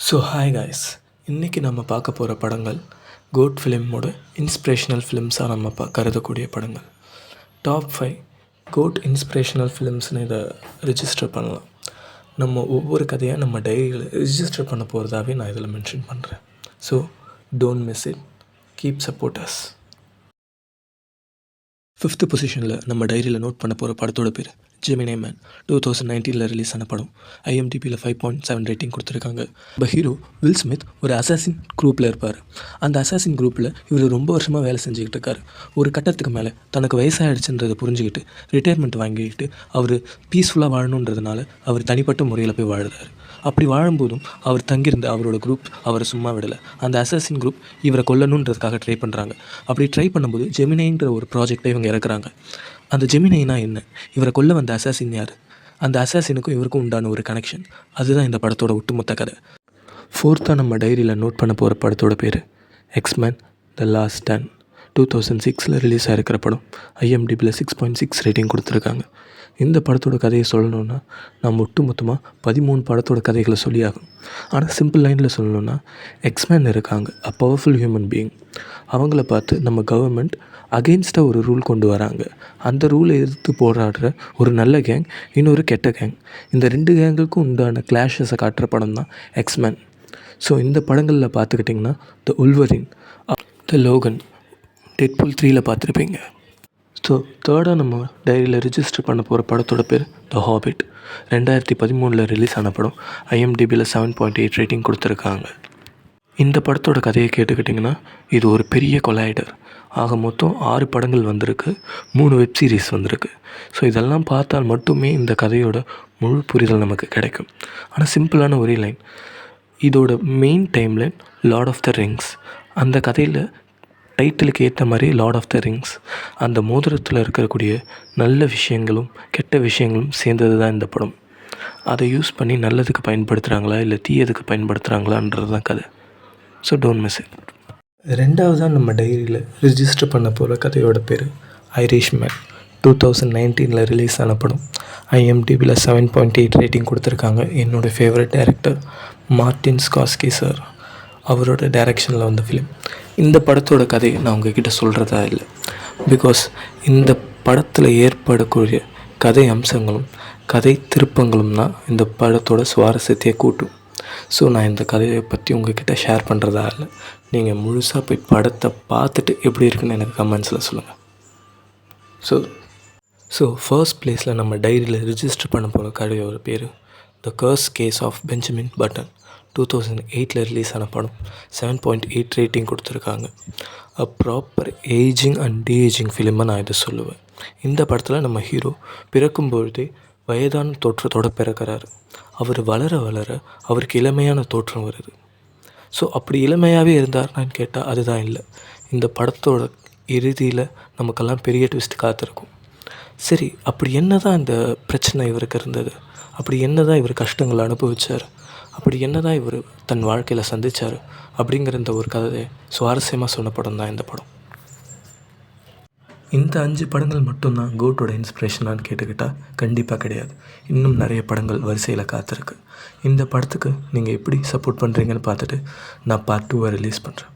So hi guys, இன்றைக்கி நம்ம பார்க்க போகிற படங்கள் கோட் ஃபிலிமோட இன்ஸ்பிரேஷனல் ஃபிலிம்ஸாக நம்ம கருதக்கூடிய படங்கள். டாப் 5 கோட் இன்ஸ்பிரேஷனல் ஃபிலிம்ஸ்னு இதை ரிஜிஸ்டர் பண்ணலாம். நம்ம ஒவ்வொரு கதையாக நம்ம டைரியில் ரிஜிஸ்டர் பண்ண போகிறதாவே நான் இதில் மென்ஷன் பண்ணுறேன். So don't miss it, keep support us. 5th பொசிஷனில் நம்ம டைரியில் நோட் பண்ண போகிற படத்தோட பேர் ஜெமினி மேன். 2019 ரிலீஸ் ஆன படம். IMDbயில் 5.7 ரேட்டிங் கொடுத்துருக்காங்க. இப்போ ஹீரோ வில் ஸ்மித் ஒரு அசாசின் குரூப்பில் இருப்பார். அந்த அசாசின் குரூப்பில் இவர் ரொம்ப வருஷமாக வேலை செஞ்சுக்கிட்டு இருக்கார். ஒரு கட்டத்துக்கு மேலே தனக்கு வயசாகிடுச்சுன்றதை புரிஞ்சுக்கிட்டு ரிட்டையர்மெண்ட் வாங்கிக்கிட்டு அவர் பீஸ்ஃபுல்லாக வாழணுன்றதுனால அவர் தனிப்பட்ட முறையில் போய் வாழுறாரு. அப்படி வாழும்போதும் அவர் தங்கியிருந்த அவரோட குரூப் அவரை சும்மா விடலை. அந்த அசாசின் குரூப் இவரை கொல்லணுன்றதுக்காக ட்ரை பண்ணுறாங்க. அப்படி ட்ரை பண்ணும்போது ஜெமினின்ற ஒரு ப்ராஜெக்டை இவங்க இறக்குறாங்க. அந்த ஜெமினினா என்ன, இவரை கொல்ல வந்த அசாசின் யார், அந்த அசாசினுக்கும் இவருக்கும் உண்டான ஒரு கனெக்ஷன், அதுதான் இந்த படத்தோட ஒட்டுமொத்த கதை. 4th நம்ம டைரியில் நோட் பண்ண போகிற படத்தோட பேர் X-Men the last stand. 2006 release ஆகிருக்கிற படம். IMDbயில் 6.6 ரேட்டிங் கொடுத்துருக்காங்க. இந்த படத்தோட கதையை சொல்லணுன்னா நம்ம ஒட்டுமொத்தமாக 13 படத்தோட கதைகளை சொல்லியாகும். ஆனால் சிம்பிள் லைனில் சொல்லணுன்னா, எக்ஸ்மேன் இருக்காங்க, அ பவர்ஃபுல் ஹியூமன் பீயிங். அவங்கள பார்த்து நம்ம கவர்மெண்ட் அகெயின்ஸ்டாக ஒரு ரூல் கொண்டு வராங்க. அந்த ரூலை எதிர்த்து போராடுற ஒரு நல்ல கேங், இன்னொரு கெட்ட கேங். இந்த 2 கேங்குக்கும் உண்டான கிளாஷஸை காட்டுற படம் தான் எக்ஸ்மேன். ஸோ இந்த படங்களில் பார்த்துக்கிட்டிங்கன்னா த உல்வரின், த லோகன், டெட்பூல் 3ல் பார்த்துருப்பீங்க. ஸோ 3rd நம்ம டைரியில் ரிஜிஸ்டர் பண்ண போகிற படத்தோட பேர் த ஹாபிட். 2013 ரிலீஸ் ஆன படம். IMDbயில் 7.8 ரேட்டிங் கொடுத்துருக்காங்க. இந்த படத்தோட கதையை கேட்டுக்கிட்டிங்கன்னா இது ஒரு பெரிய கொலைடர். ஆக மொத்தம் 6 படங்கள் வந்திருக்கு, 3 வெப் சீரிஸ் வந்திருக்கு. ஸோ இதெல்லாம் பார்த்தால் மட்டுமே இந்த கதையோட முழு புரிதல் நமக்கு கிடைக்கும். ஆனால் சிம்பிளான ஒரே லைன், இதோட main time line Lord of the Rings. அந்த கதையில் டைட்டிலுக்கு ஏற்ற மாதிரி லார்ட் ஆஃப் த ரிங்ஸ், அந்த மோதிரத்தில் இருக்கக்கூடிய நல்ல விஷயங்களும் கெட்ட விஷயங்களும் சேர்ந்தது தான் இந்த படம். அதை யூஸ் பண்ணி நல்லதுக்கு பயன்படுத்துகிறாங்களா இல்லை தீயதுக்கு பயன்படுத்துகிறாங்களான்றது தான் கதை. So don't miss it. 2வது நம்ம டைரியில் ரிஜிஸ்டர் பண்ண போகிற கதையோட பேர் ஐரிஷ் மேன். 2019 ரிலீஸ் ஆன படம். IMDbயில் 7.8 ரேட்டிங் கொடுத்துருக்காங்க. என்னோடய favourite director Martin Scorsese sir, அவரோட டைரக்ஷனில் வந்த ஃபிலிம். இந்த படத்தோட கதையை நான் உங்ககிட்ட சொல்கிறதா இல்லை, பிகாஸ் இந்த படத்தில் ஏற்படக்கூடிய கதை அம்சங்களும் கதை திருப்பங்களும் தான் இந்த படத்தோட சுவாரஸ்யத்தையே கூட்டும். ஸோ நான் இந்த கதையை பற்றி உங்ககிட்ட ஷேர் பண்ணுறதா இல்லை. நீங்கள் முழுசாக போய் படத்தை பார்த்துட்டு எப்படி இருக்குன்னு எனக்கு கமெண்ட்ஸில் சொல்லுங்கள். ஸோ ஃபர்ஸ்ட் ப்ளேஸில் நம்ம டைரியில் ரிஜிஸ்டர் பண்ண போகிற கதையோட பேர் the curious case of Benjamin Button. 2008 release ஆன படம். 7.8 ரேட்டிங் கொடுத்துருக்காங்க. A proper ageing and de-ageing ஃபிலிமாக நான் இதை சொல்லுவேன். இந்த படத்தில் நம்ம ஹீரோ பிறக்கும்பொழுதே வயதான தோற்றத்தோடு பிறக்கிறாரு. அவர் வளர வளர அவருக்கு இளமையான தோற்றம் வருது. ஸோ அப்படி இளமையாகவே இருந்தார்னான்னு கேட்டால் அதுதான் இல்லை. இந்த படத்தோட இறுதியில் நமக்கெல்லாம் பெரிய ட்விஸ்ட் காத்திருக்கும். சரி, அப்படி என்ன தான் இந்த பிரச்சனை இவருக்கு இருந்தது, அப்படி என்ன தான் இவர் கஷ்டங்களை அனுபவிச்சார், அப்படி என்ன தான் இவர் தன் வாழ்க்கையில் சந்தித்தார் அப்படிங்கிற இந்த ஒரு கதையை சுவாரஸ்யமாக சொன்ன படம் தான் இந்த படம். இந்த 5 படங்கள் மட்டும்தான் கோட்டோட இன்ஸ்பிரேஷனான்னு கேட்டுக்கிட்டால் கண்டிப்பாக கிடையாது. இன்னும் நிறைய படங்கள் வரிசையில் காத்திருக்கு. இந்த படத்துக்கு நீங்கள் எப்படி சப்போர்ட் பண்ணுறீங்கன்னு பார்த்துட்டு நான் பார்ட் 2 ரிலீஸ் பண்ணுறேன்.